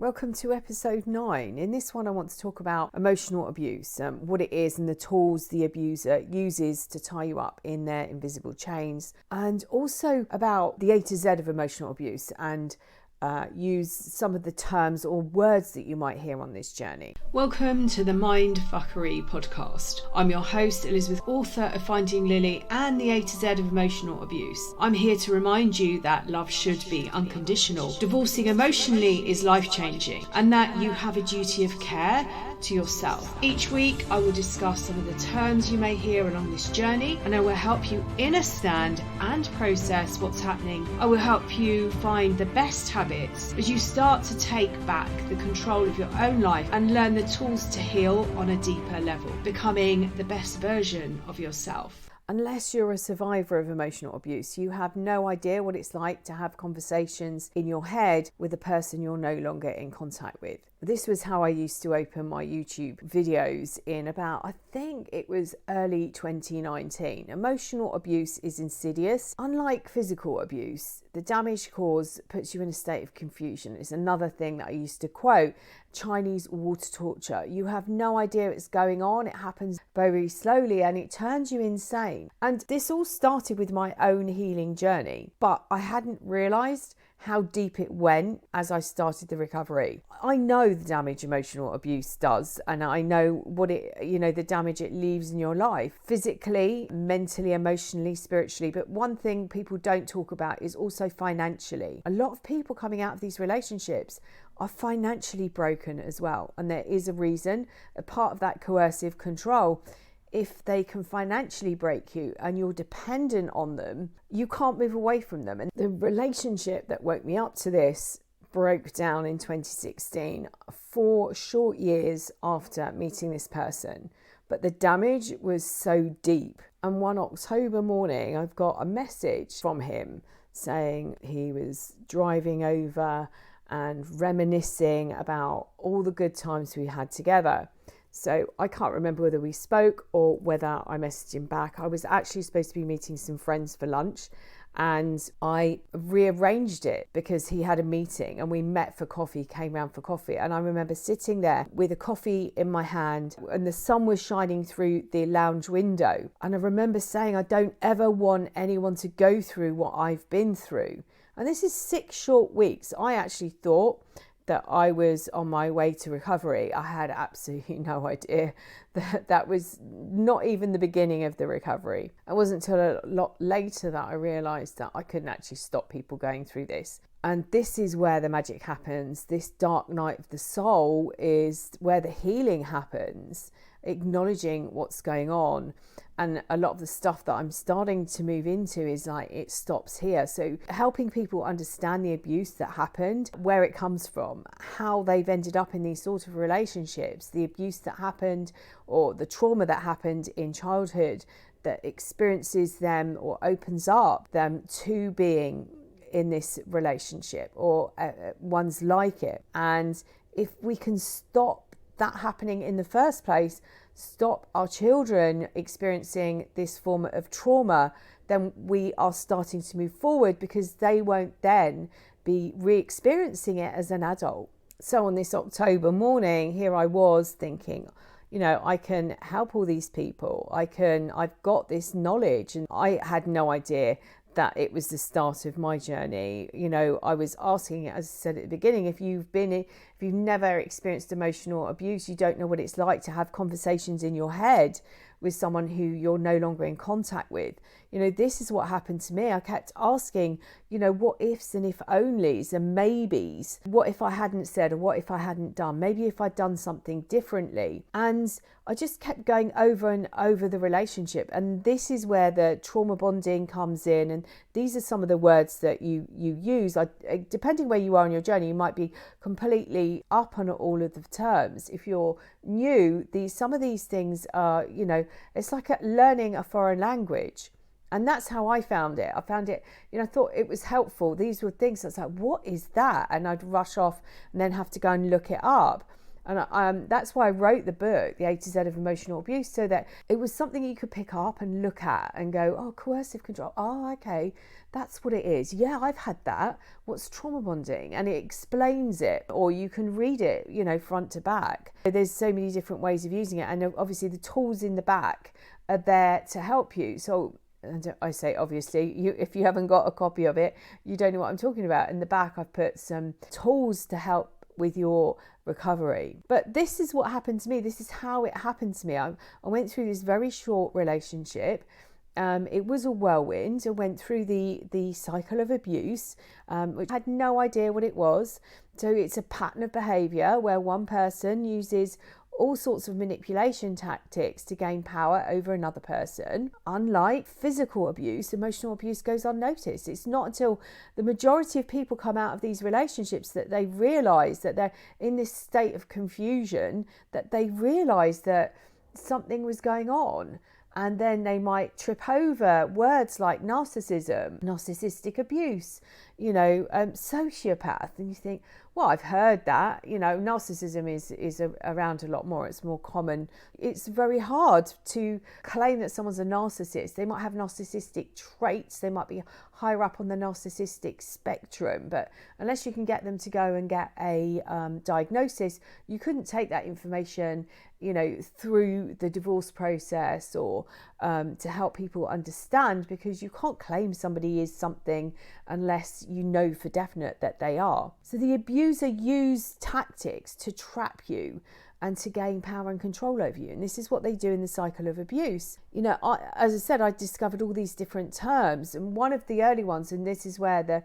Welcome to episode 9. In this one, I want to talk about emotional abuse, what it is and the tools the abuser uses to tie you up in their invisible chains, and also about the A to Z of emotional abuse and use some of the terms or words that you might hear on this journey. Welcome to the MINDFUCKERY Podcast. I'm your host, Elizabeth, author of Finding Lily and the A to Z of emotional abuse. I'm here to remind you that love should be unconditional. Divorcing emotionally is life-changing, and that you have a duty of care to yourself. Each week, I will discuss some of the terms you may hear along this journey, and I will help you understand and process what's happening. I will help you find the best habits as you start to take back the control of your own life and learn the tools to heal on a deeper level, becoming the best version of yourself. Unless you're a survivor of emotional abuse, you have no idea what it's like to have conversations in your head with a person you're no longer in contact with. This was how I used to open my YouTube videos in about, I think it was early 2019. Emotional abuse is insidious. Unlike physical abuse, the damage caused puts you in a state of confusion. It's another thing that I used to quote, Chinese water torture. You have no idea what's going on. It happens very slowly and it turns you insane. And this all started with my own healing journey, but I hadn't realised how deep it went as I started the recovery. I know the damage emotional abuse does, and I know what the damage it leaves in your life, physically, mentally, emotionally, spiritually. But one thing people don't talk about is also financially. A lot of people coming out of these relationships are financially broken as well. And there is a reason, a part of that coercive control. If they can financially break you and you're dependent on them, you can't move away from them. And the relationship that woke me up to this broke down in 2016, 4 short years after meeting this person. But the damage was so deep. And one October morning, I've got a message from him saying he was driving over and reminiscing about all the good times we had together. So I can't remember whether we spoke or whether I messaged him back. I was actually supposed to be meeting some friends for lunch, and I rearranged it because he had a meeting and we met for coffee, came round for coffee. And I remember sitting there with a coffee in my hand and the sun was shining through the lounge window. And I remember saying, I don't ever want anyone to go through what I've been through. And this is 6 short weeks. I actually thought that I was on my way to recovery. I had absolutely no idea that was not even the beginning of the recovery. It wasn't until a lot later that I realised that I couldn't actually stop people going through this. And this is where the magic happens. This dark night of the soul is where the healing happens, acknowledging what's going on. And a lot of the stuff that I'm starting to move into is like, it stops here. So helping people understand the abuse that happened, where it comes from, how they've ended up in these sort of relationships, the abuse that happened or the trauma that happened in childhood that experiences them or opens up them to being in this relationship or ones like it. And if we can stop that happening in the first place, stop our children experiencing this form of trauma, then we are starting to move forward because they won't then be re-experiencing it as an adult. So on this October morning, here I was thinking, I can help all these people. I've got this knowledge, and I had no idea that it was the start of my journey. I was asking, as I said at the beginning, if you've never experienced emotional abuse, you don't know what it's like to have conversations in your head with someone who you're no longer in contact with. This is what happened to me. I kept asking, what ifs and if onlys and maybes. What if I hadn't said, or what if I hadn't done? Maybe if I'd done something differently. And I just kept going over and over the relationship. And this is where the trauma bonding comes in. And these are some of the words that you use. Depending where you are on your journey, you might be completely up on all of the terms. If you're new, some of these things are, it's like learning a foreign language. And that's how I found it. I found it, I thought it was helpful. These were things that's like, what is that? And I'd rush off and then have to go and look it up. And that's why I wrote the book, The A to Z of Emotional Abuse, so that it was something you could pick up and look at and go, oh, coercive control. Oh, okay, that's what it is. Yeah, I've had that. What's trauma bonding? And it explains it, or you can read it, front to back. There's so many different ways of using it. And obviously the tools in the back are there to help you. So, and I say obviously, if you haven't got a copy of it, you don't know what I'm talking about. In the back, I've put some tools to help with your recovery. But this is what happened to me. This is how it happened to me. I went through this very short relationship. It was a whirlwind. I went through the cycle of abuse, which I had no idea what it was. So it's a pattern of behaviour where one person uses all sorts of manipulation tactics to gain power over another person. Unlike physical abuse, emotional abuse goes unnoticed. It's not until the majority of people come out of these relationships that they realise that they're in this state of confusion, that they realise that something was going on. And then they might trip over words like narcissism, narcissistic abuse, sociopath. And you think, well, I've heard that, narcissism is around a lot more. It's more common. It's very hard to claim that someone's a narcissist. They might have narcissistic traits. They might be higher up on the narcissistic spectrum. But unless you can get them to go and get a diagnosis, you couldn't take that information through the divorce process or to help people understand, because you can't claim somebody is something unless you know for definite that they are. So the abuser used tactics to trap you and to gain power and control over you. And this is what they do in the cycle of abuse. As I said, I discovered all these different terms. And one of the early ones, and this is where the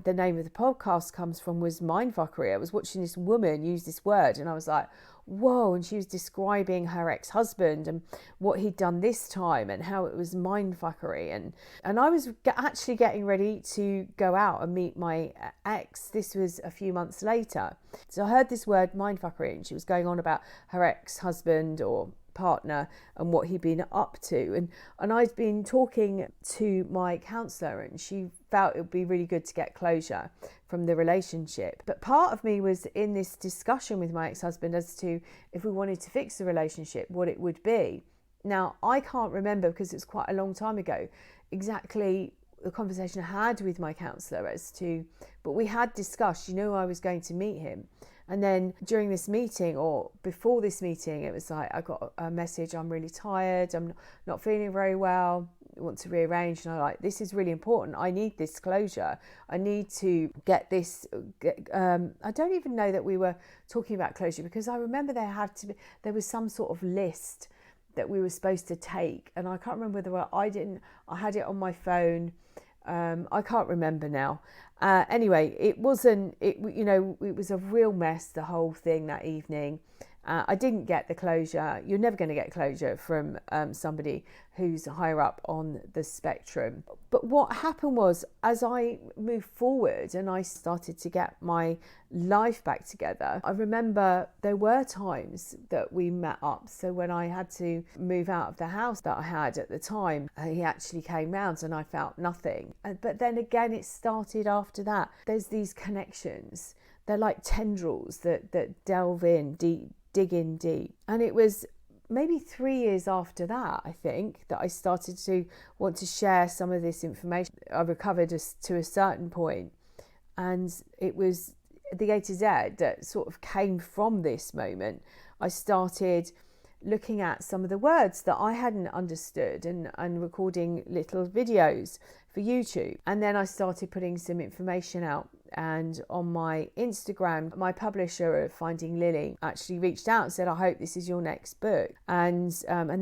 name of the podcast comes from, was mindfuckery. I was watching this woman use this word and I was like, whoa. And she was describing her ex-husband and what he'd done this time and how it was mindfuckery. And I was actually getting ready to go out and meet my ex. This was a few months later. So I heard this word mindfuckery and she was going on about her ex-husband or partner and what he'd been up to, and I'd been talking to my counsellor and she felt it would be really good to get closure from the relationship. But part of me was in this discussion with my ex-husband as to if we wanted to fix the relationship, what it would be. Now I can't remember, because it's quite a long time ago, exactly the conversation I had with my counsellor as to, but we had discussed, I was going to meet him. And then during this meeting, or before this meeting, it was like, I got a message, I'm really tired, I'm not feeling very well, I want to rearrange. And I'm like, this is really important. I need this closure. I need to get this. I don't even know that we were talking about closure, because I remember there was some sort of list that we were supposed to take. And I can't remember whether I had it on my phone. I can't remember now. Anyway, it was a real mess, the whole thing that evening. I didn't get the closure. You're never going to get closure from somebody who's higher up on the spectrum. But what happened was, as I moved forward and I started to get my life back together, I remember there were times that we met up. So when I had to move out of the house that I had at the time, he actually came round and I felt nothing. But then again, it started after that. There's these connections. They're like tendrils that delve in deep, dig in deep. And it was maybe 3 years after that, I think, that I started to want to share some of this information. I recovered to a certain point, and it was the A to Z that sort of came from this moment. I started looking at some of the words that I hadn't understood and recording little videos for YouTube. And then I started putting some information out. And on my Instagram, my publisher of Finding Lily actually reached out and said, I hope this is your next book. And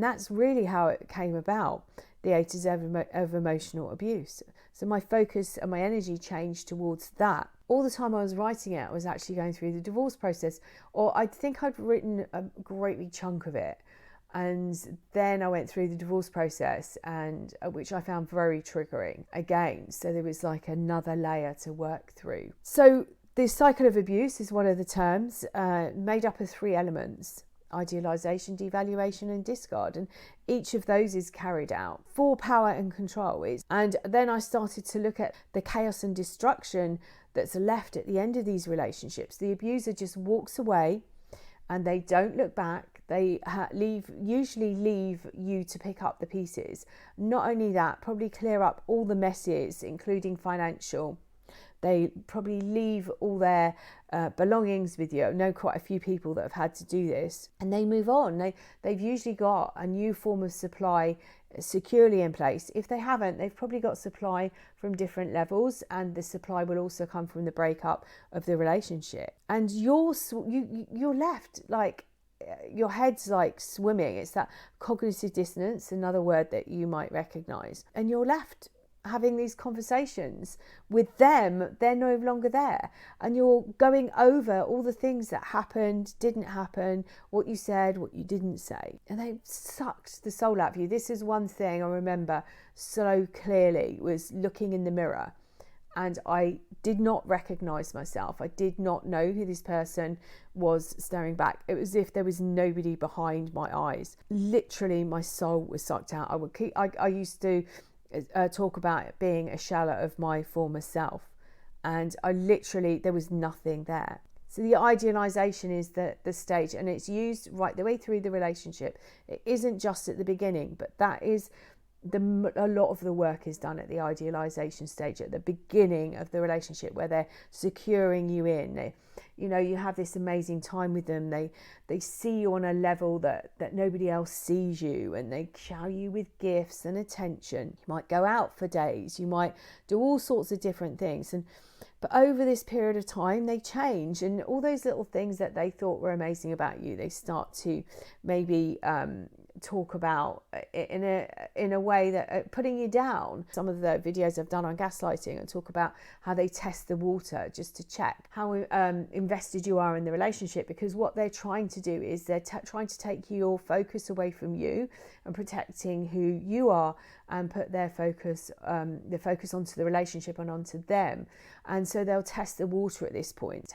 that's really how it came about, the A to Z of emotional abuse. So my focus and my energy changed towards that. All the time I was writing it, I was actually going through the divorce process, or I think I'd written a great big chunk of it. And then I went through the divorce process, and which I found very triggering again. So there was like another layer to work through. So the cycle of abuse is one of the terms, made up of 3 elements: idealization, devaluation, and discard. And each of those is carried out for power and control. And then I started to look at the chaos and destruction that's left at the end of these relationships. The abuser just walks away and they don't look back. They usually leave you to pick up the pieces. Not only that, probably clear up all the messes, including financial. They probably leave all their belongings with you. I know quite a few people that have had to do this, and they move on. They've usually got a new form of supply securely in place. If they haven't, they've probably got supply from different levels, and the supply will also come from the breakup of the relationship. And you're left like, your head's like swimming. It's that cognitive dissonance, another word that you might recognize, and you're left having these conversations with them. They're no longer there, and you're going over all the things that happened, didn't happen, what you said, what you didn't say, and they sucked the soul out of you. This is one thing I remember so clearly, was looking in the mirror, and I did not recognize myself. I did not know who this person was staring back. It was as if there was nobody behind my eyes. Literally, my soul was sucked out. I used to talk about it being a shell of my former self, and there was nothing there. So the idealization is the stage, and it's used right the way through the relationship. It isn't just at the beginning, but that is a lot of the work is done at the idealization stage, at the beginning of the relationship, where they're securing you in. You have this amazing time with them. They see you on a level that nobody else sees you, and they shower you with gifts and attention. You might go out for days, you might do all sorts of different things, but over this period of time they change, and all those little things that they thought were amazing about you, they start to maybe talk about in a way that putting you down. Some of the videos I've done on gaslighting, I talk about how they test the water just to check how invested you are in the relationship, because what they're trying to do is they're trying to take your focus away from you and protecting who you are, and put their focus onto the relationship and onto them. And so they'll test the water at this point,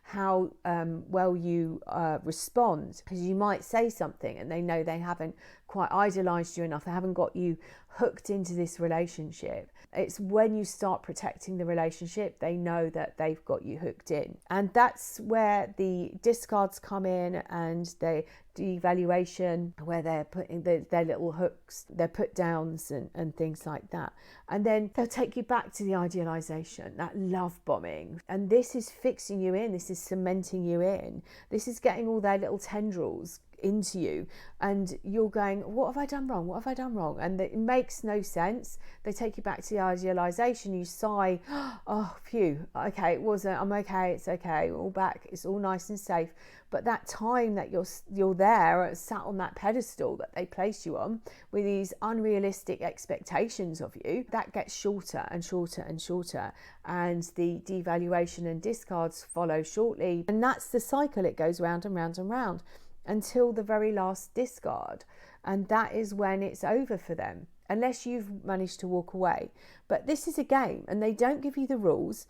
how well you respond, because you might say something and they know they haven't quite idolized you enough, they haven't got you hooked into this relationship. It's when you start protecting the relationship, they know that they've got you hooked in. And that's where the discards come in, and the devaluation, where they're putting their little hooks, their put downs and things like that. And then they'll take you back to the idealization, that love bombing. And this is fixing you in, this is cementing you in, this is getting all their little tendrils into you, and you're going, what have I done wrong, what have I done wrong? And it makes no sense. They take you back to the idealization, you sigh, oh phew, okay, it wasn't, I'm okay, it's okay, all back, it's all nice and safe. But that time that you're there, sat on that pedestal that they place you on with these unrealistic expectations of you, that gets shorter and shorter and shorter, and the devaluation and discards follow shortly. And that's the cycle. It goes round and round and round until the very last discard, and that is when it's over for them, unless you've managed to walk away. But this is a game, and they don't give you the rules,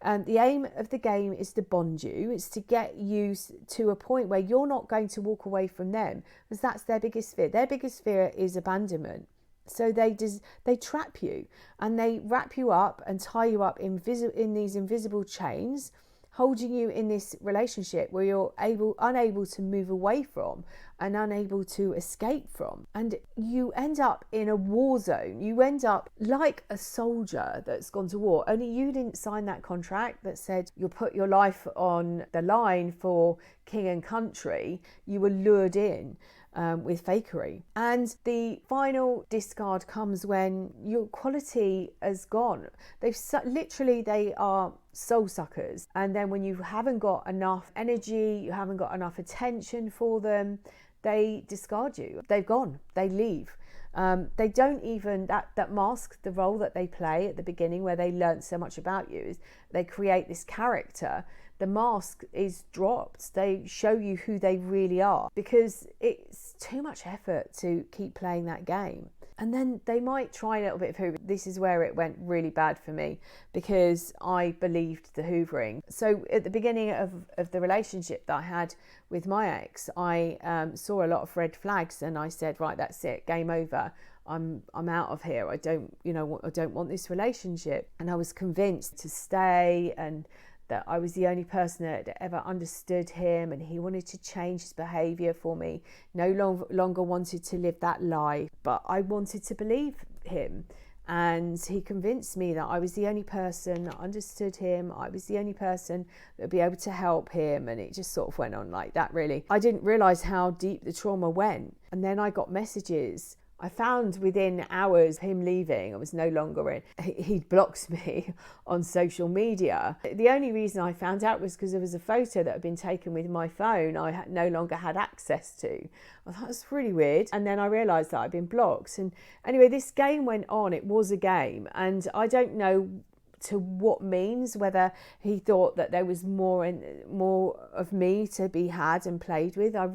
and the aim of the game is to bond you. It's to get you to a point where you're not going to walk away from them, because that's their biggest fear. Their biggest fear is abandonment. So they trap you, and they wrap you up and tie you up in these invisible chains, holding you in this relationship where you're unable to move away from and unable to escape from. And you end up in a war zone. You end up like a soldier that's gone to war, only you didn't sign that contract that said you'll put your life on the line for king and country. You were lured in with fakery. And the final discard comes when your quality has gone. They are soul suckers. And then when you haven't got enough energy, you haven't got enough attention for them, they discard you. They've gone. They leave. They don't even, that mask the role that they play at the beginning, where they learn so much about you, is they create this character. The mask is dropped. They show you who they really are, because it's too much effort to keep playing that game. And then they might try a little bit of hoovering. This is where it went really bad for me, because I believed the hoovering. So at the beginning of the relationship that I had with my ex, I saw a lot of red flags, and I said, right, that's it, game over. I'm out of here. I don't want this relationship. And I was convinced to stay, and that I was the only person that had ever understood him, and he wanted to change his behaviour for me, no longer wanted to live that life, but I wanted to believe him. And he convinced me that I was the only person that understood him. I was the only person that would be able to help him. And it just sort of went on like that, really. I didn't realise how deep the trauma went. And then I got messages. I found within hours of him leaving, I was no longer in. He'd blocked me on social media. The only reason I found out was because there was a photo that had been taken with my phone I no longer had access to. I thought, that's really weird. And then I realised that I'd been blocked. And anyway, this game went on. It was a game. And I don't know to what means, whether he thought that there was more of me to be had and played with. I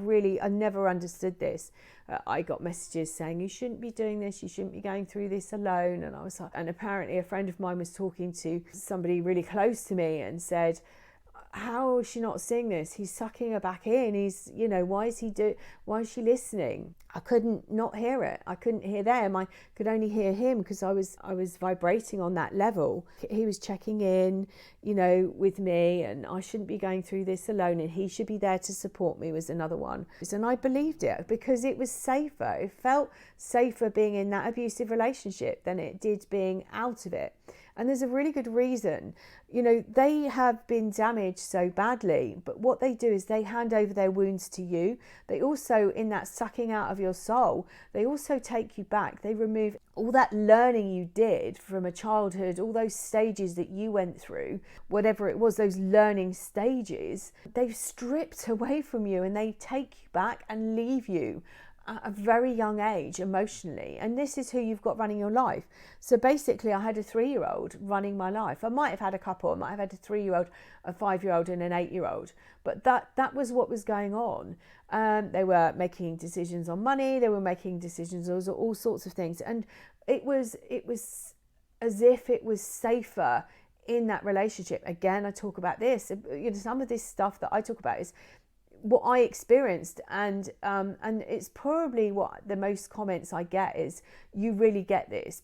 never understood this. I got messages saying, you shouldn't be doing this, you shouldn't be going through this alone. And I was like, and apparently a friend of mine was talking to somebody really close to me and said, how is she not seeing this? He's sucking her back in. He's, why is she listening? I couldn't not hear it. I couldn't hear them. I could only hear him because I was vibrating on that level. He was checking in, with me, and I shouldn't be going through this alone, and he should be there to support me was another one. And I believed it because it was safer. It felt safer being in that abusive relationship than it did being out of it. And there's a really good reason. They have been damaged so badly, but what they do is they hand over their wounds to you. They also, in that sucking out of your soul, they also take you back. They remove all that learning you did from a childhood, all those stages that you went through, whatever it was, those learning stages, they've stripped away from you, and they take you back and leave you at a very young age emotionally. And this is who you've got running your life. So basically I had a 3-year-old running my life. I might have had a couple. I might have had a 3-year-old, a 5-year-old and an 8-year-old, but that was what was going on. They were making decisions on money, they were making decisions on all sorts of things, and it was as if it was safer in that relationship. Again, I talk about this, some of this stuff that I talk about is what I experienced, and it's probably what the most comments I get is, you really get this,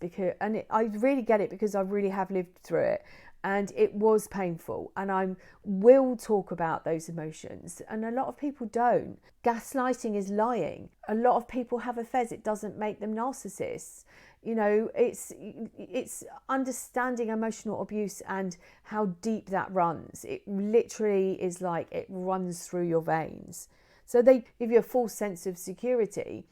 I really get it because I really have lived through it, and it was painful, and I will talk about those emotions, and a lot of people don't. Gaslighting is lying. A lot of people have affairs. It doesn't make them narcissists. It's understanding emotional abuse and how deep that runs. It literally is like it runs through your veins. So they give you a false sense of security.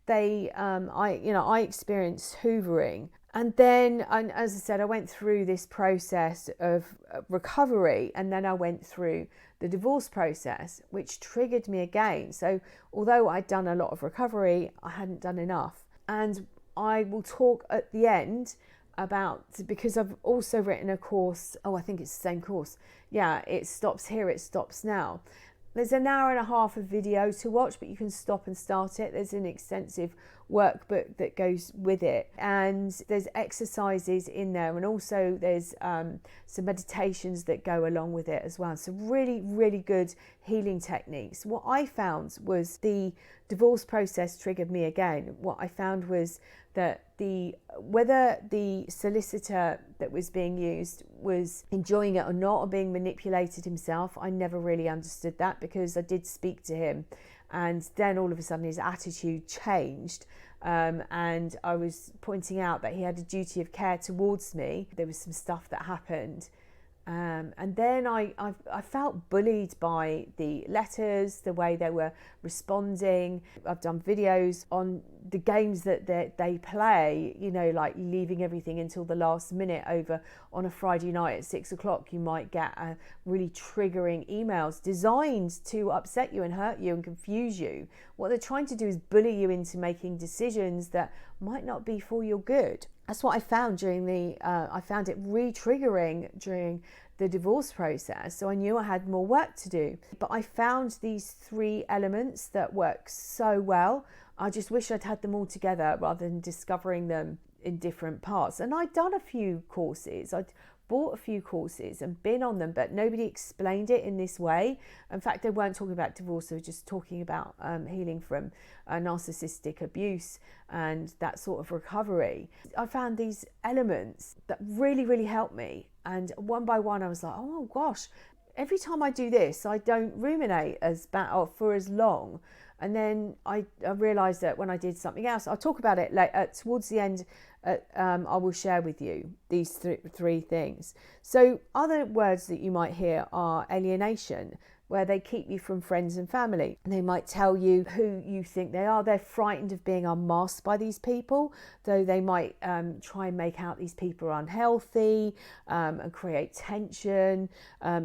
I experienced hoovering. And then, as I said, I went through this process of recovery, and then I went through the divorce process, which triggered me again. So although I'd done a lot of recovery, I hadn't done enough. And I will talk at the end about, because I've also written a course, I think it's the same course. Yeah, it stops here, it stops now. There's an hour and a half of video to watch, but you can stop and start it. There's an extensive workbook that goes with it, and there's exercises in there, and also there's some meditations that go along with it as well. So really, really good healing techniques. What I found was the divorce process triggered me again. What I found was that whether the solicitor that was being used was enjoying it or not, or being manipulated himself, I never really understood that, because I did speak to him, and then all of a sudden his attitude changed, and I was pointing out that he had a duty of care towards me. There was some stuff that happened, and then I felt bullied by the letters, the way they were responding. I've done videos on the games that they play, like leaving everything until the last minute. Over on a Friday night at 6 o'clock, you might get really triggering emails designed to upset you and hurt you and confuse you. What they're trying to do is bully you into making decisions that might not be for your good. That's what I found I found it re-triggering during the divorce process. So I knew I had more work to do. But I found these 3 elements that work so well. I just wish I'd had them all together rather than discovering them in different parts. And I'd done a few courses. I'd bought a few courses and been on them, but nobody explained it in this way. In fact, they weren't talking about divorce, they were just talking about healing from narcissistic abuse and that sort of recovery. I found these elements that really, really helped me. And one by one, I was like, oh gosh, every time I do this, I don't ruminate for as long. And then I realised that when I did something else, I'll talk about it towards the end. I will share with you these three things. So other words that you might hear are alienation, where they keep you from friends and family. They might tell you who you think they are. They're frightened of being unmasked by these people, though they might try and make out these people are unhealthy and create tension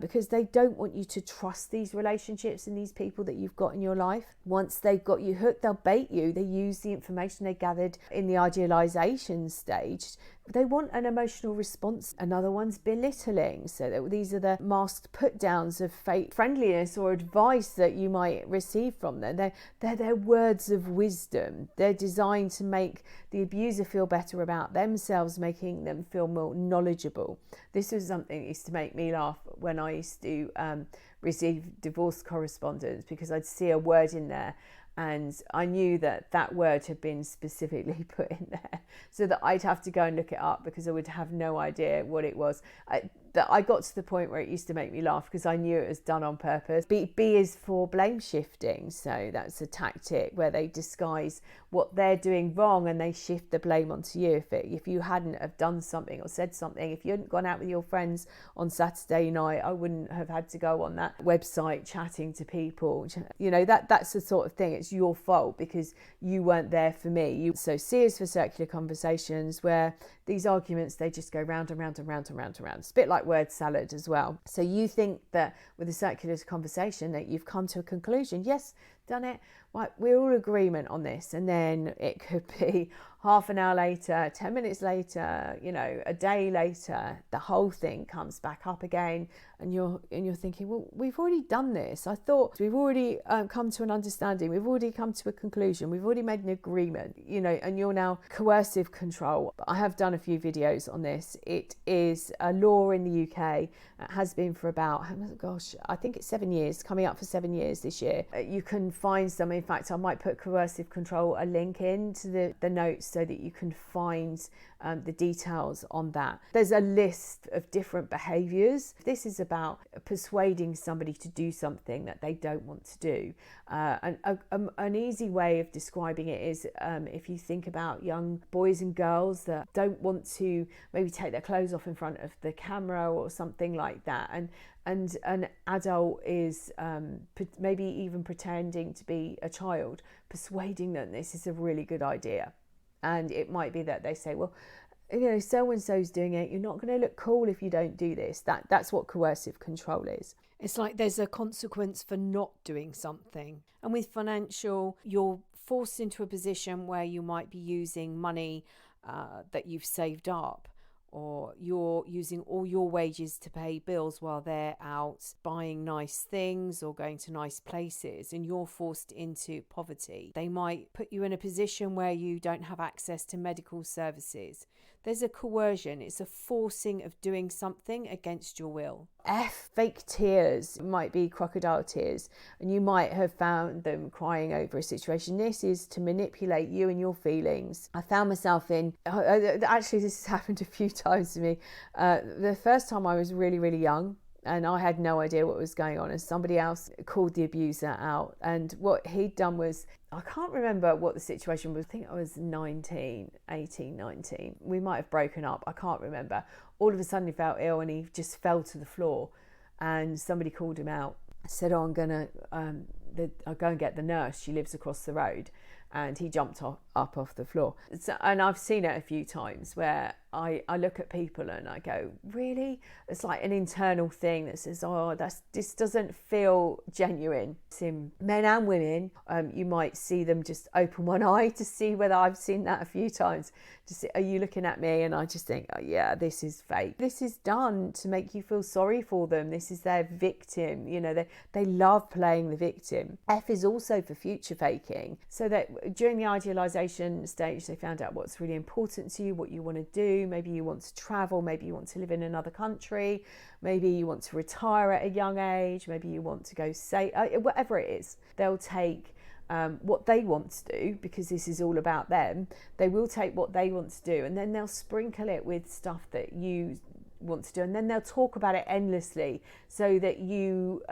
because they don't want you to trust these relationships and these people that you've got in your life. Once they've got you hooked, they'll bait you. They use the information they gathered in the idealization stage. They want an emotional response. Another one's belittling. So these are the masked put downs of fake friendliness or advice that you might receive from them. They're their words of wisdom. They're designed to make the abuser feel better about themselves, making them feel more knowledgeable. This was something that used to make me laugh when I used to receive divorce correspondence, because I'd see a word in there and I knew that word had been specifically put in there, so that I'd have to go and look it up because I would have no idea what it was. I got to the point where it used to make me laugh because I knew it was done on purpose. B is for blame shifting. So that's a tactic where they disguise what they're doing wrong and they shift the blame onto you. If you hadn't have done something or said something, if you hadn't gone out with your friends on Saturday night, I wouldn't have had to go on that website chatting to people. You know, that's the sort of thing. It's your fault because you weren't there for me. So C is for circular conversations, where these arguments, they just go round and round and round and round and round. It's a bit like word salad as well. So you think that with a circular conversation that you've come to a conclusion. Yes, done it. Right, we're all in agreement on this. And then it could be half an hour later, 10 minutes later, you know, a day later, the whole thing comes back up again. And you're thinking, well, we've already done this. I thought we've already come to an understanding. We've already come to a conclusion. We've already made an agreement, you know, and you're now coercive control. I have done a few videos on this. It is a law in the UK. It has been for about, I think it's 7 years, coming up for 7 years this year. You can find some. In fact, I might put coercive control, a link into the notes so that you can find the details on that. There's a list of different behaviours. This is about persuading somebody to do something that they don't want to do. An easy way of describing it is if you think about young boys and girls that don't want to maybe take their clothes off in front of the camera or something like that, and an adult is maybe even pretending to be a child, persuading them this is a really good idea. And it might be that they say, well, you know, so-and-so's doing it. You're not going to look cool if you don't do this. That's what coercive control is. It's like there's a consequence for not doing something. And with financial, you're forced into a position where you might be using money that you've saved up, or you're using all your wages to pay bills while they're out buying nice things or going to nice places, and you're forced into poverty. They might put you in a position where you don't have access to medical services. There's a coercion. It's a forcing of doing something against your will. F, fake tears. It might be crocodile tears, and you might have found them crying over a situation. This is to manipulate you and your feelings. I found myself in, actually this has happened a few times to me. The first time I was really, really young, and I had no idea what was going on, and somebody else called the abuser out. And what he'd done was, I can't remember what the situation was. I think I was 19. We might have broken up. I can't remember. All of a sudden he felt ill and he just fell to the floor, and somebody called him out. Said, oh, I'll go and get the nurse. She lives across the road. And he jumped up off the floor. And I've seen it a few times where I look at people and I go, really? It's like an internal thing that says, oh, this doesn't feel genuine. In men and women, you might see them just open one eye to see whether I've seen that a few times. Just, are you looking at me? And I just think, oh, yeah, this is fake. This is done to make you feel sorry for them. This is their victim. You know, they love playing the victim. F is also for future faking. So that during the idealization stage, they found out what's really important to you, what you want to do. Maybe you want to travel, maybe you want to live in another country, maybe you want to retire at a young age, maybe you want to go whatever it is. They'll take what they want to do, because this is all about them. They will take what they want to do, and then they'll sprinkle it with stuff that you want to do. And then they'll talk about it endlessly so that you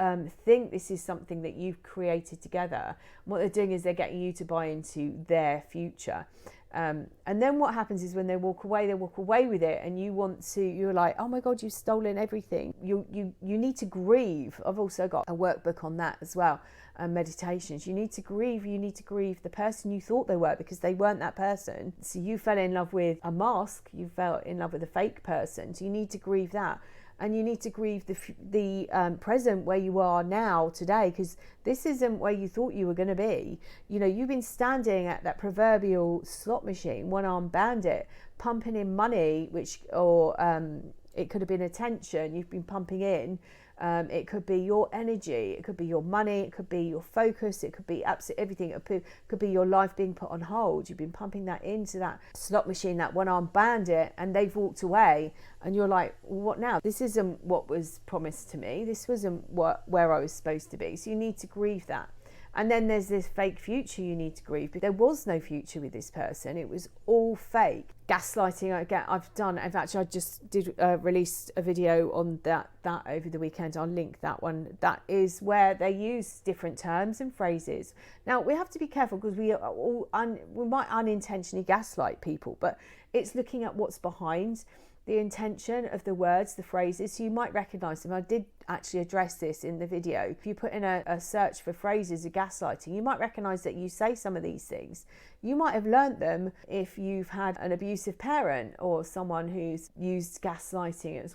think this is something that you've created together. And what they're doing is they're getting you to buy into their future. And then what happens is when they walk away with it, and you're like, oh my God, you've stolen everything. You need to grieve. I've also got a workbook on that as well, meditations. You need to grieve the person you thought they were, because they weren't that person. So you fell in love with a mask, you fell in love with a fake person. So you need to grieve that. And you need to grieve the present where you are now today, because this isn't where you thought you were going to be. You know, you've been standing at that proverbial slot machine, one-armed bandit, pumping in money, or it could have been attention you've been pumping in. It could be your energy, it could be your money, it could be your focus, it could be absolutely everything. It could be your life being put on hold. You've been pumping that into that slot machine, that one-armed bandit, and they've walked away, and you're like, what now? This isn't what was promised to me. This wasn't where I was supposed to be. So you need to grieve that. And then there's this fake future you need to grieve. But there was no future with this person. It was all fake. Gaslighting, again, I just released a video on that over the weekend. I'll link that one. That is where they use different terms and phrases. Now, we have to be careful, because we might unintentionally gaslight people, but it's looking at what's behind the intention of the words, the phrases. So you might recognize them. I did actually address this in the video. If you put in a search for phrases of gaslighting, you might recognize that you say some of these things. You might have learnt them if you've had an abusive parent, or someone who's used gaslighting as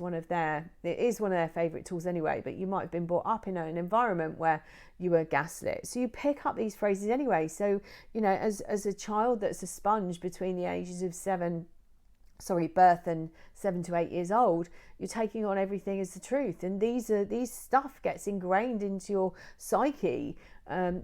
it is one of their favorite tools anyway, but you might have been brought up in an environment where you were gaslit. So you pick up these phrases anyway. So, you know, as a child that's a sponge between the ages of birth and 7 to 8 years old, you're taking on everything as the truth, and these stuff gets ingrained into your psyche,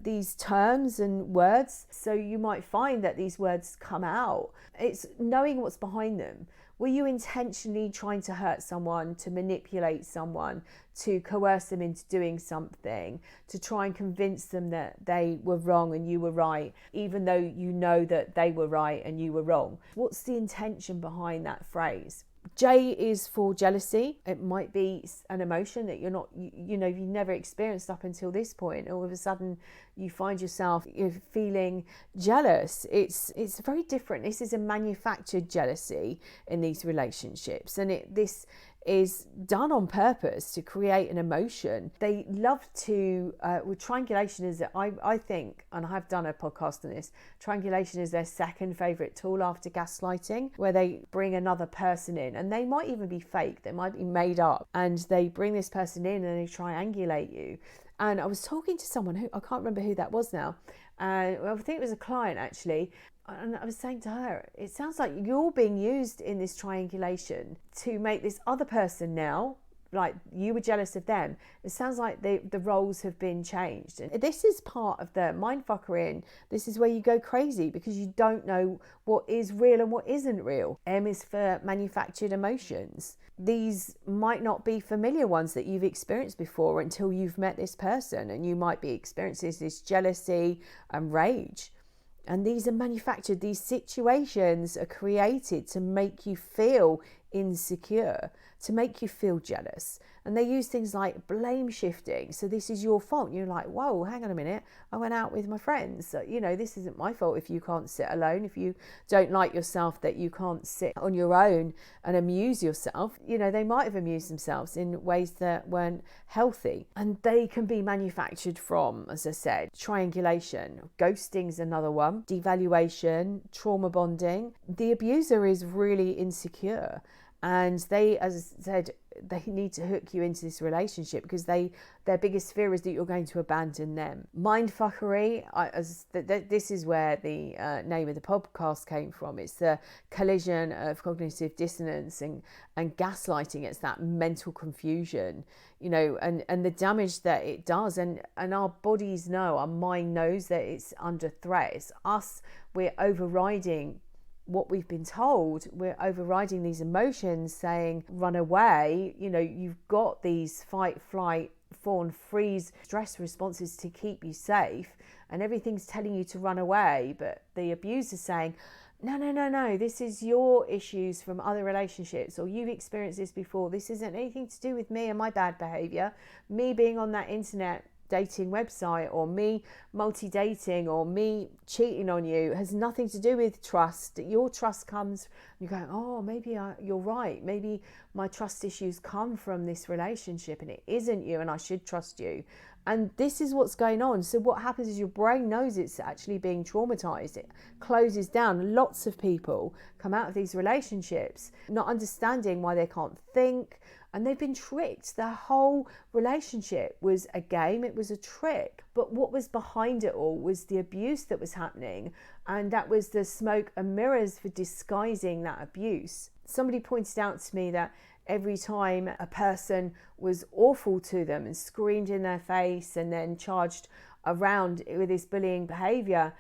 these terms and words. So you might find that these words come out. It's knowing what's behind them. Were you intentionally trying to hurt someone, to manipulate someone, to coerce them into doing something, to try and convince them that they were wrong and you were right, even though you know that they were right and you were wrong? What's the intention behind that phrase? J is for jealousy. It might be an emotion that you've never experienced up until this point. All of a sudden you find yourself feeling jealous. It's very different. This is a manufactured jealousy in these relationships, and this is done on purpose to create an emotion. They love to, with triangulation, is I think, and I have done a podcast on this, triangulation is their second favourite tool after gaslighting, where they bring another person in, and they might even be fake, they might be made up, and they bring this person in and they triangulate you. And I was talking to someone who, I can't remember who that was now, and I think it was a client actually, and I was saying to her, it sounds like you're being used in this triangulation to make this other person now, like you were jealous of them. It sounds like the roles have been changed. And this is part of the mindfuckery, and this is where you go crazy, because you don't know what is real and what isn't real. M is for manufactured emotions. These might not be familiar ones that you've experienced before until you've met this person, and you might be experiencing this jealousy and rage. And these are manufactured. These situations are created to make you feel insecure, to make you feel jealous. And they use things like blame shifting. So this is your fault. You're like, whoa, hang on a minute. I went out with my friends. So, this isn't my fault if you can't sit alone. If you don't like yourself, that you can't sit on your own and amuse yourself. They might have amused themselves in ways that weren't healthy. And they can be manufactured from, as I said, triangulation. Ghosting is another one. Devaluation, trauma bonding. The abuser is really insecure. And they, as I said, they need to hook you into this relationship because their biggest fear is that you're going to abandon them. Mindfuckery, this is where the name of the podcast came from. It's the collision of cognitive dissonance and gaslighting. It's that mental confusion, and the damage that it does. And our bodies know, our mind knows that it's under threat. It's us, we're overriding what we've been told. We're overriding these emotions, saying run away. You've got these fight, flight, fawn, freeze stress responses to keep you safe, and everything's telling you to run away, but the abuser's saying no, this is your issues from other relationships, or you've experienced this before. This isn't anything to do with me and my bad behavior. Me being on that internet dating website, or me multi-dating, or me cheating on you has nothing to do with trust. Your trust comes, you're going, oh, maybe you're right. Maybe my trust issues come from this relationship and it isn't you, and I should trust you. And this is what's going on. So what happens is your brain knows it's actually being traumatized. It closes down. Lots of people come out of these relationships not understanding why they can't think, and they've been tricked. Their whole relationship was a game. It was a trick. But what was behind it all was the abuse that was happening, and that was the smoke and mirrors for disguising that abuse. Somebody pointed out to me that every time a person was awful to them and screamed in their face and then charged around with this bullying behavior,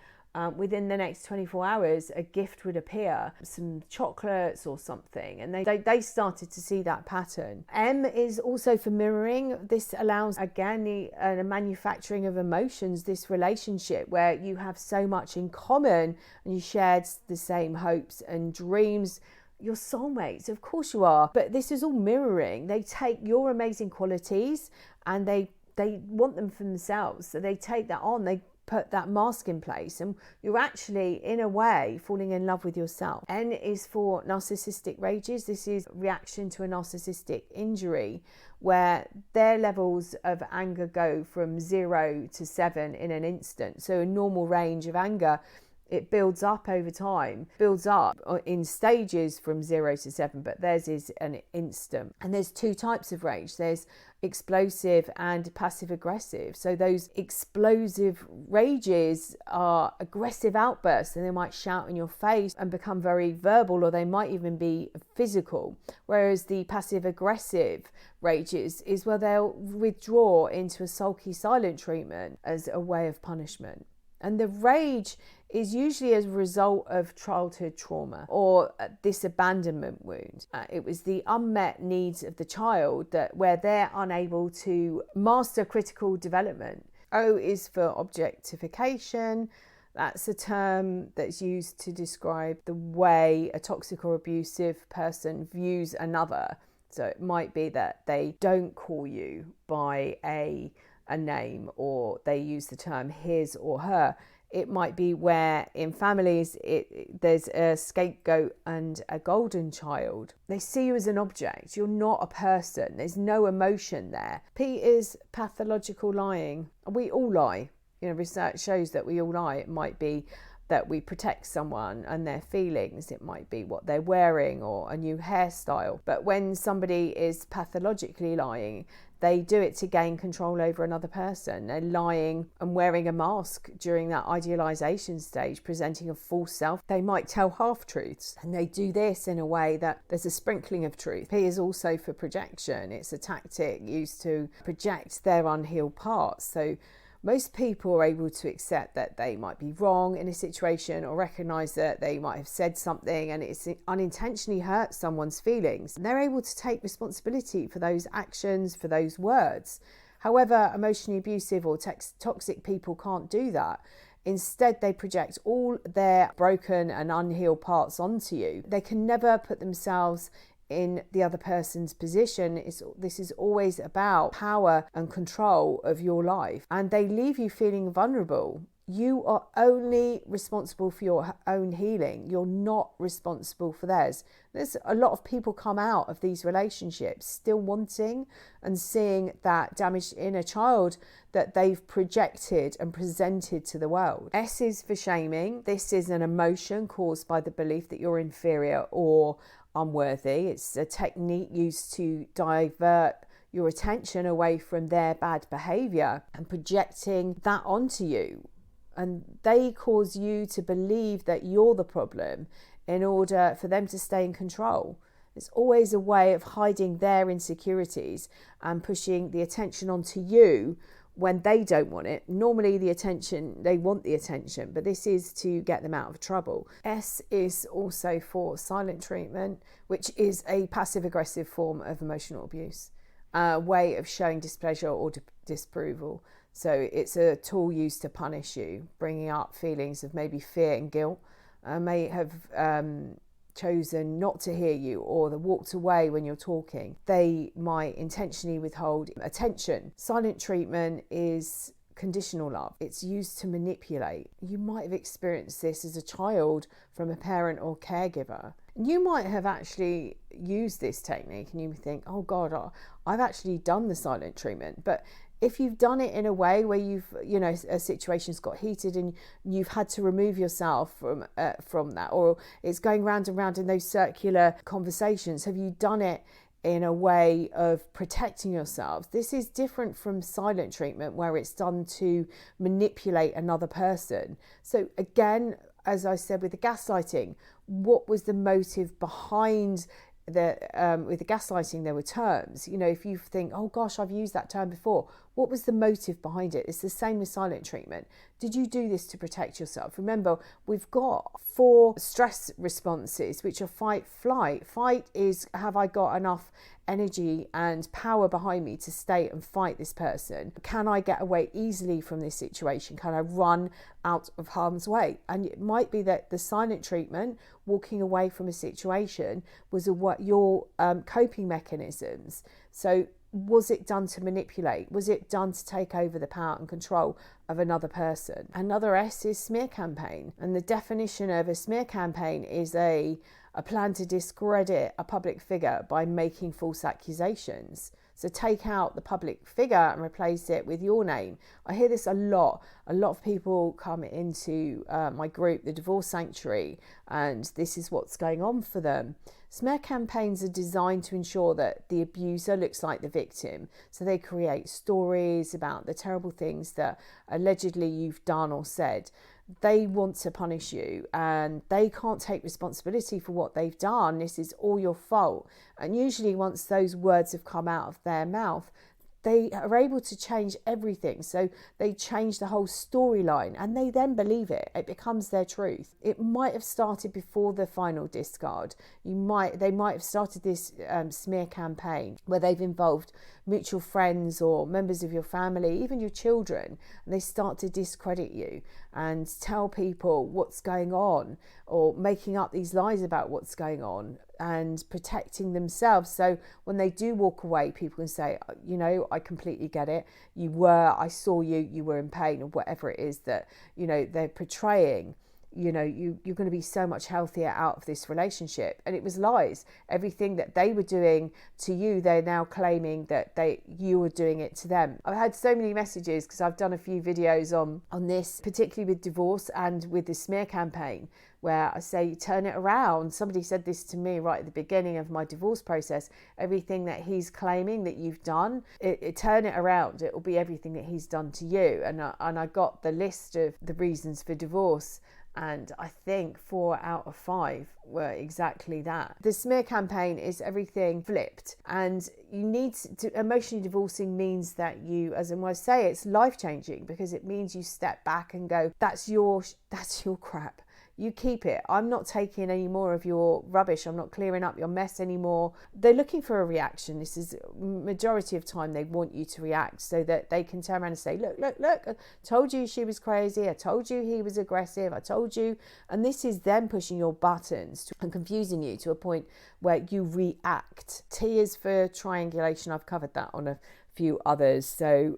within the next 24 hours, a gift would appear, some chocolates or something. And they started to see that pattern. M is also for mirroring. This allows, again, the manufacturing of emotions, this relationship where you have so much in common and you shared the same hopes and dreams. Your soulmates, of course you are. But this is all mirroring. They take your amazing qualities and they want them for themselves. So they take that on. They put that mask in place, and you're actually, in a way, falling in love with yourself. N is for narcissistic rages. This is reaction to a narcissistic injury, where their levels of anger go from 0 to 7 in an instant. So a normal range of anger, it builds up over time, builds up in stages from 0 to 7, but theirs is an instant. And there's two types of rage. There's explosive and passive aggressive. So those explosive rages are aggressive outbursts, and they might shout in your face and become very verbal, or they might even be physical. Whereas the passive aggressive rages is where they'll withdraw into a sulky silent treatment as a way of punishment. And the rage is usually as a result of childhood trauma or this abandonment wound. It was the unmet needs of the child where they're unable to master critical development. O is for objectification. That's a term that's used to describe the way a toxic or abusive person views another. So it might be that they don't call you by a name, or they use the term his or her. It might be where in families there's a scapegoat and a golden child. They see you as an object. You're not a person. There's no emotion there. P is pathological lying. We all lie. Research shows that we all lie. It might be that we protect someone and their feelings. It might be what they're wearing or a new hairstyle. But when somebody is pathologically lying, they do it to gain control over another person. They're lying and wearing a mask during that idealization stage, presenting a false self. They might tell half-truths, and they do this in a way that there's a sprinkling of truth. P is also for projection. It's a tactic used to project their unhealed parts. So most people are able to accept that they might be wrong in a situation, or recognize that they might have said something and it's unintentionally hurt someone's feelings. And they're able to take responsibility for those actions, for those words. However, emotionally abusive or toxic people can't do that. Instead, they project all their broken and unhealed parts onto you. They can never put themselves in the other person's position. This is always about power and control of your life, and they leave you feeling vulnerable. You are only responsible for your own healing. You're not responsible for theirs. There's a lot of people come out of these relationships still wanting and seeing that damaged inner child that they've projected and presented to the world. S is for shaming. This is an emotion caused by the belief that you're inferior or unworthy. It's a technique used to divert your attention away from their bad behavior and projecting that onto you. And they cause you to believe that you're the problem in order for them to stay in control. It's always a way of hiding their insecurities and pushing the attention onto you when they don't want it. Normally they want the attention, but this is to get them out of trouble. S is also for silent treatment, which is a passive aggressive form of emotional abuse, a way of showing displeasure or disapproval. So it's a tool used to punish you, bringing up feelings of maybe fear and guilt, may have chosen not to hear you, or they walked away when you're talking. They might intentionally withhold attention. Silent treatment is conditional love. It's used to manipulate. You might have experienced this as a child from a parent or caregiver. You might have actually used this technique and you think, oh God, I've actually done the silent treatment. But if you've done it in a way where a situation's got heated and you've had to remove yourself from that, or it's going round and round in those circular conversations, have you done it in a way of protecting yourselves? This is different from silent treatment, where it's done to manipulate another person. So again, as I said with the gaslighting, what was the motive behind with the gaslighting? There were terms. If you think, oh gosh, I've used that term before, what was the motive behind it? It's the same with silent treatment. Did you do this to protect yourself? Remember, we've got 4 stress responses, which are fight, flight. Fight is, have I got enough energy and power behind me to stay and fight this person? Can I get away easily from this situation? Can I run out of harm's way? And it might be that the silent treatment, walking away from a situation, was your coping mechanisms. So was it done to manipulate? Was it done to take over the power and control of another person? Another S is smear campaign. And the definition of a smear campaign is a plan to discredit a public figure by making false accusations. So take out the public figure and replace it with your name. I hear this a lot. A lot of people come into my group, the Divorce Sanctuary, and this is what's going on for them. Smear campaigns are designed to ensure that the abuser looks like the victim. So they create stories about the terrible things that allegedly you've done or said. They want to punish you and they can't take responsibility for what they've done. This is all your fault. And usually once those words have come out of their mouth, they are able to change everything. So they change the whole storyline and they then believe it. It becomes their truth. It might have started before the final discard. They might have started this smear campaign where they've involved mutual friends or members of your family, even your children, and they start to discredit you and tell people what's going on, or making up these lies about what's going on and protecting themselves. So when they do walk away, people can say, I completely get it. I saw you were in pain, or whatever it is that, they're portraying. You're going to be so much healthier out of this relationship. And it was lies. Everything that they were doing to you, they're now claiming that you were doing it to them. I've had so many messages because I've done a few videos on this, particularly with divorce and with the smear campaign, where I say, turn it around. Somebody said this to me right at the beginning of my divorce process. Everything that he's claiming that you've done, turn it around. It will be everything that he's done to you. And I got the list of the reasons for divorce. And I think 4 out of 5 were exactly that. The smear campaign is everything flipped. And you need to, emotionally divorcing means that you, as I say, it's life-changing, because it means you step back and go, that's your crap. You keep it. I'm not taking any more of your rubbish. I'm not clearing up your mess anymore. They're looking for a reaction. This is majority of time they want you to react so that they can turn around and say, look, I told you she was crazy. I told you he was aggressive. I told you. And this is them pushing your buttons and confusing you to a point where you react. T is for triangulation. I've covered that on a few others. So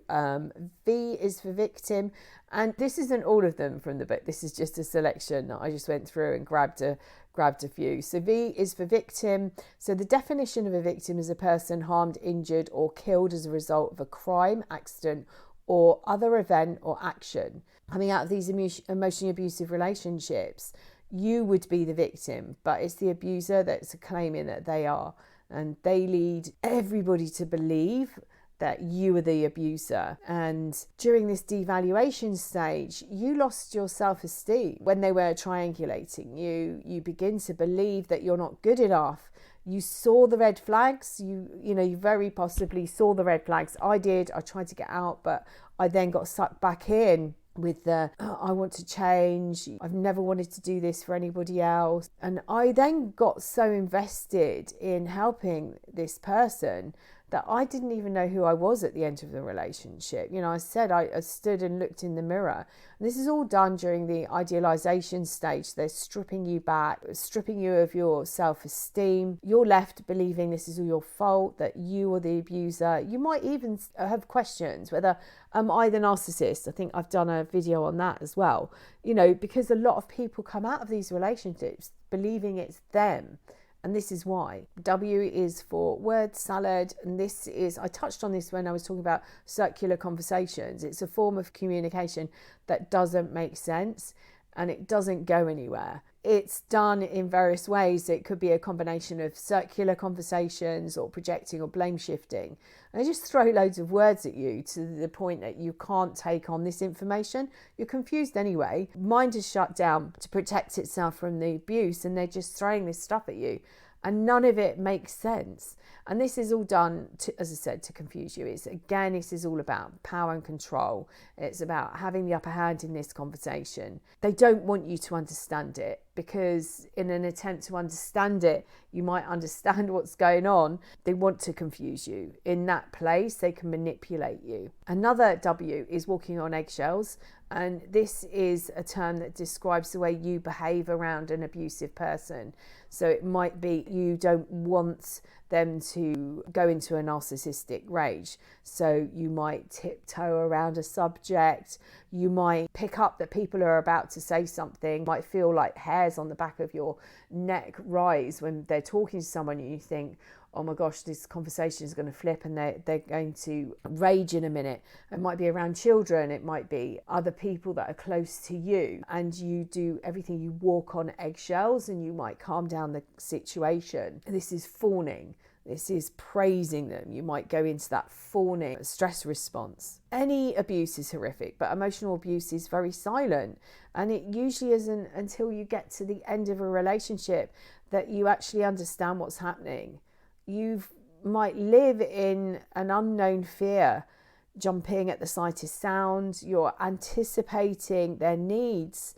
V is for victim. And this isn't all of them from the book. This is just a selection that I just went through and grabbed a few. So V is for victim. So the definition of a victim is a person harmed, injured, or killed as a result of a crime, accident, or other event or action. Coming out of these emotionally abusive relationships, you would be the victim, but it's the abuser that's claiming that they are. And they lead everybody to believe that you were the abuser. And during this devaluation stage, you lost your self-esteem. When they were triangulating you begin to believe that you're not good enough. You saw the red flags. You very possibly saw the red flags. I did. I tried to get out, but I then got sucked back in with I want to change. I've never wanted to do this for anybody else. And I then got so invested in helping this person that I didn't even know who I was at the end of the relationship. You know, I said I stood and looked in the mirror. And this is all done during the idealization stage. They're stripping you back, stripping you of your self-esteem. You're left believing this is all your fault, that you are the abuser. You might even have questions whether, am I the narcissist? I think I've done a video on that as well. You know, because a lot of people come out of these relationships believing it's them. And this is why. W is for word salad. And this is, I touched on this when I was talking about circular conversations. It's a form of communication that doesn't make sense and it doesn't go anywhere. It's done in various ways. It could be a combination of circular conversations or projecting or blame shifting. And they just throw loads of words at you to the point that you can't take on this information. You're confused anyway. Mind is shut down to protect itself from the abuse, and they're just throwing this stuff at you. And none of it makes sense. And this is all done, as I said, to confuse you. This is all about power and control. It's about having the upper hand in this conversation. They don't want you to understand it, because in an attempt to understand it, you might understand what's going on. They want to confuse you. In that place, they can manipulate you. Another W is walking on eggshells. And this is a term that describes the way you behave around an abusive person. So it might be you don't want them to go into a narcissistic rage. So you might tiptoe around a subject. You might pick up that people are about to say something. You might feel like hairs on the back of your neck rise when they're talking to someone and you think, oh my gosh, this conversation is going to flip and they're going to rage in a minute. It might be around children. It might be other people that are close to you, and you do everything. You walk on eggshells and you might calm down the situation. This is fawning. This is praising them. You might go into that fawning stress response. Any abuse is horrific, but emotional abuse is very silent. And it usually isn't until you get to the end of a relationship that you actually understand what's happening. You might live in an unknown fear, jumping at the slightest sound. You're anticipating their needs.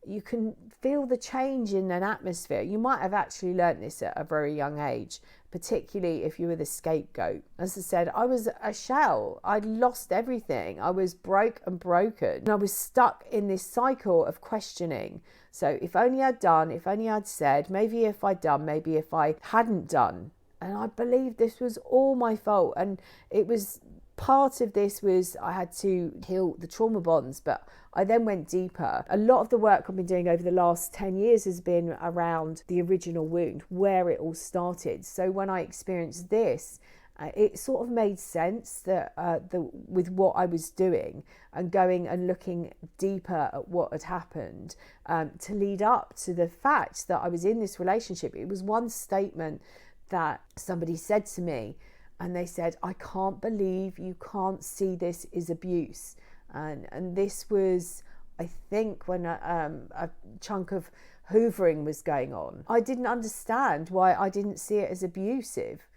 You can feel the change in an atmosphere. You might have actually learnt this at a very young age, particularly if you were the scapegoat. As I said, I was a shell. I'd lost everything. I was broke and broken. And I was stuck in this cycle of questioning. So if only I'd done, if only I'd said, maybe if I'd done, maybe if I hadn't done. And I believed this was all my fault. And it was part of this was I had to heal the trauma bonds, but I then went deeper. A lot of the work I've been doing over the last 10 years has been around the original wound, where it all started. So when I experienced this, it sort of made sense that with what I was doing and going and looking deeper at what had happened to lead up to the fact that I was in this relationship. It was one statement that somebody said to me, and they said, I can't believe you can't see this is abuse. And this was, I think, when a chunk of hoovering was going on. I didn't understand why I didn't see it as abusive.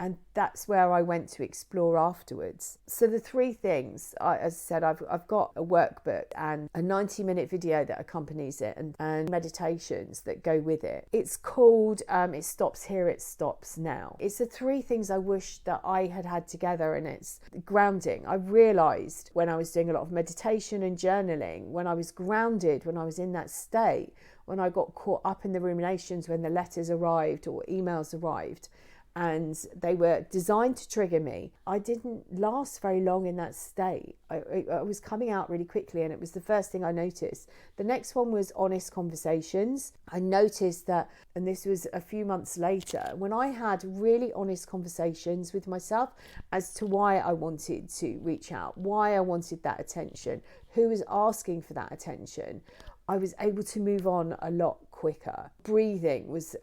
And that's where I went to explore afterwards. So the three things, as I said, I've got a workbook and a 90-minute video that accompanies it and meditations that go with it. It's called It Stops Here, It Stops Now. It's the three things I wish that I had together, and it's grounding. I realised when I was doing a lot of meditation and journaling, when I was grounded, when I was in that state, when I got caught up in the ruminations when the letters arrived or emails arrived, and they were designed to trigger me, I didn't last very long in that state. I was coming out really quickly, and it was the first thing I noticed. The next one was honest conversations. I noticed that, and this was a few months later, when I had really honest conversations with myself as to why I wanted to reach out, why I wanted that attention, who was asking for that attention, I was able to move on a lot quicker. Breathing was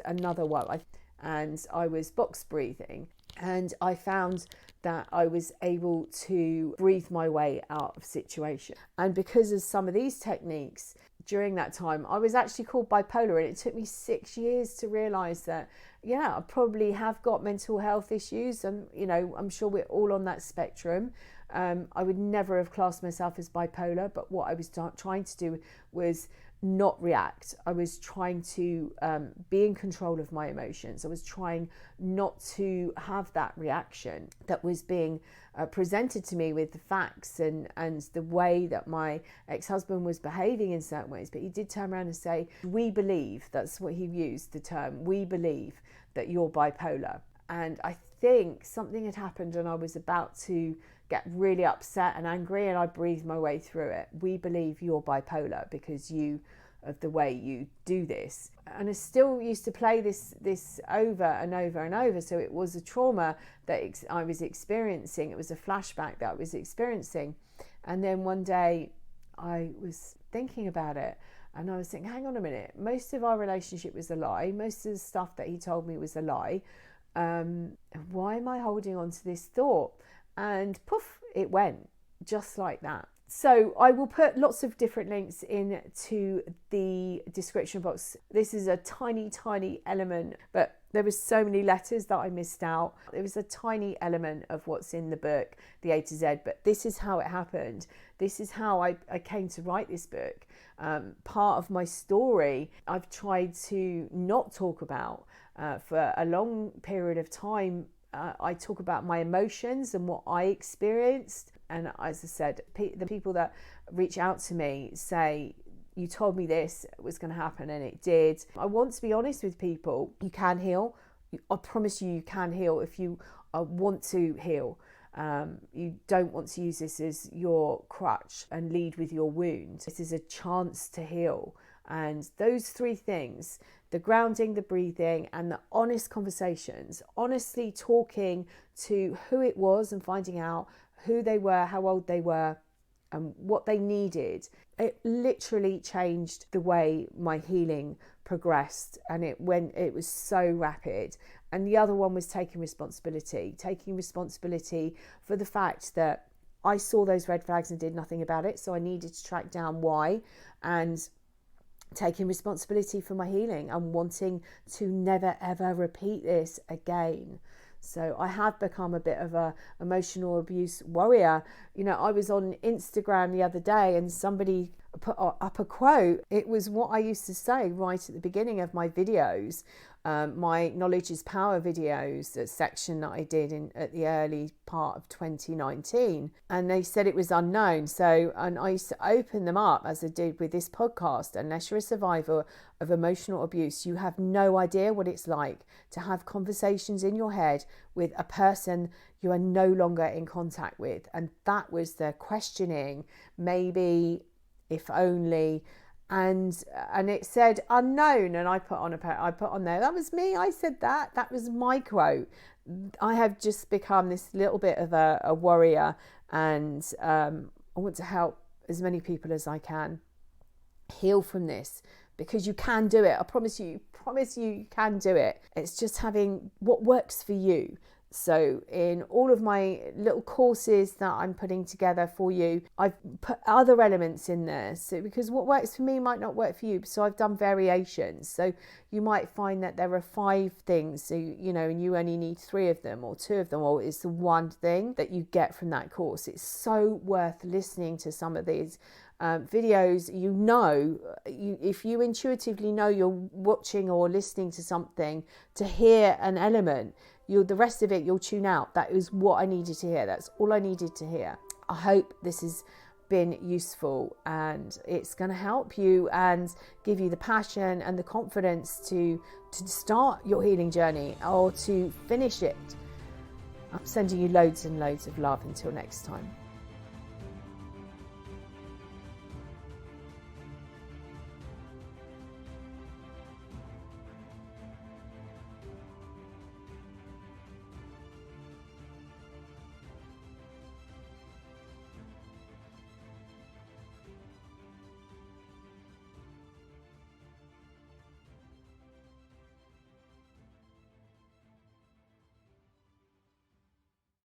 another one. And I was box breathing, and I found that I was able to breathe my way out of situation. And because of some of these techniques during that time, I was actually called bipolar, and it took me 6 years to realize that, yeah, I probably have got mental health issues, and I'm sure we're all on that spectrum. I would never have classed myself as bipolar, but what I was trying to do was not react. I was trying to be in control of my emotions. I was trying not to have that reaction that was being presented to me with the facts and the way that my ex-husband was behaving in certain ways. But he did turn around and say, we believe, that's what he used, the term, we believe that you're bipolar. And I think something had happened and I was about to get really upset and angry, and I breathed my way through it. We believe you're bipolar because of the way you do this. And I still used to play this over and over and over. So it was a trauma that I was experiencing. It was a flashback that I was experiencing. And then one day I was thinking about it, and I was thinking, hang on a minute, most of our relationship was a lie. Most of the stuff that he told me was a lie. Why am I holding on to this thought? And poof, it went just like that. So I will put lots of different links into the description box. This is a tiny element, but there was so many letters that I missed out. It was a tiny element of what's in the book, the A to Z, but this is how it happened. This is how I came to write this book. Part of my story I've tried to not talk about for a long period of time. I talk about my emotions and what I experienced. And as I said, the people that reach out to me say, you told me this was going to happen, and it did. I want to be honest with people. You can heal. I promise you can heal if you want to heal. You don't want to use this as your crutch and lead with your wound. This is a chance to heal. And those three things, the grounding, the breathing, and the honest conversations, honestly talking to who it was and finding out who they were, how old they were, and what they needed, it literally changed the way my healing progressed. And it was so rapid. And the other one was taking responsibility for the fact that I saw those red flags and did nothing about it. So I needed to track down why, and taking responsibility for my healing and wanting to never ever repeat this again. So I have become a bit of a emotional abuse warrior. You know, I was on Instagram the other day and somebody put up a quote. It was what I used to say right at the beginning of my videos, my Knowledge is Power videos, that section that I did at the early part of 2019. And they said it was unknown. And I used to open them up as I did with this podcast. Unless you're a survivor of emotional abuse, you have no idea what it's like to have conversations in your head with a person you are no longer in contact with. And that was the questioning, maybe, if only. And it said unknown, and I put on there, that was me, I said that was my quote. I have just become this little bit of a warrior, and I want to help as many people as I can heal from this, because you can do it. I promise you can do it. It's just having what works for you. So in all of my little courses that I'm putting together for you, I've put other elements in there. So because what works for me might not work for you. So I've done variations. So you might find that there are 5 things, so, you know, and you only need 3 of them or 2 of them, or it's the one thing that you get from that course. It's so worth listening to some of these videos. If you intuitively know you're watching or listening to something, to hear an element, the rest of it you'll tune out. That is what I needed to hear. That's all I needed to hear. I hope this has been useful, and it's going to help you and give you the passion and the confidence to start your healing journey or to finish it. I'm sending you loads and loads of love. Until next time.